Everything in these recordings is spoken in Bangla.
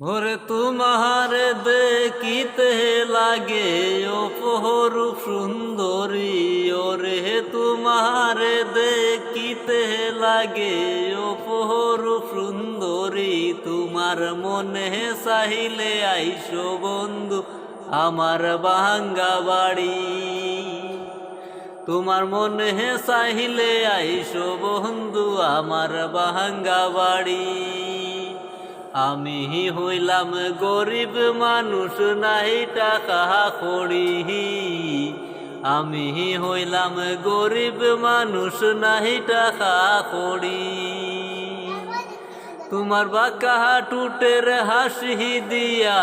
ওরে তোমার দেখিতে লাগে অপরূপ সুন্দরী, ওরে তোমার দেখিতে লাগে অপরূপ সুন্দরী। তোমার মনে চাহিলে আইসো বন্ধু আমার ভাঙ্গা বাড়ি। তোমার মনে চাহিলে আইসো বন্ধু আমার ভাঙ্গা বাড়ি। আমি হইলাম গরিব মানুষ, নাই টাকা কড়ি। আমি হইলাম গরিব মানুষ, নাই টাকা কড়ি। তোমার বাঁকা টুটের হাসি দিয়া,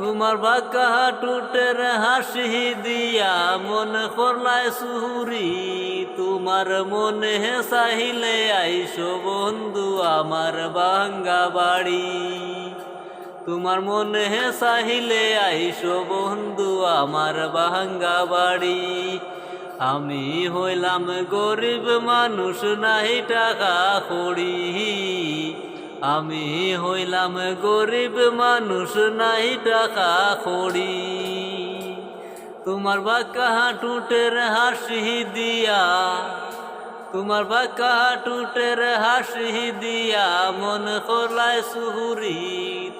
তোমার বাঁকা টুটের হাসি দিয়া মন করলায় সুহুরি। তোমার মনে চাহিলে আইসো বন্ধু আমার ভাঙ্গা বাড়ি। তোমার মনে চাহিলে আইসো বন্ধু আমার ভাঙ্গা বাড়ি। আমি হইলাম গরিব মানুষ, নাই টাকা কড়ি। আমি হইলাম গরিব মানুষ, নাই টাকা কড়ি। তোমার বাঁকা টুটের হাসি দিয়া, তোমার বাঁকা টুটের হাসি দিয়া মন করলায় সুহুরি।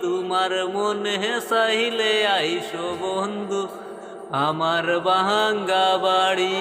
তোমার মনে চাহিলে আইসো বন্ধু আমার ভাঙ্গা বাড়ি।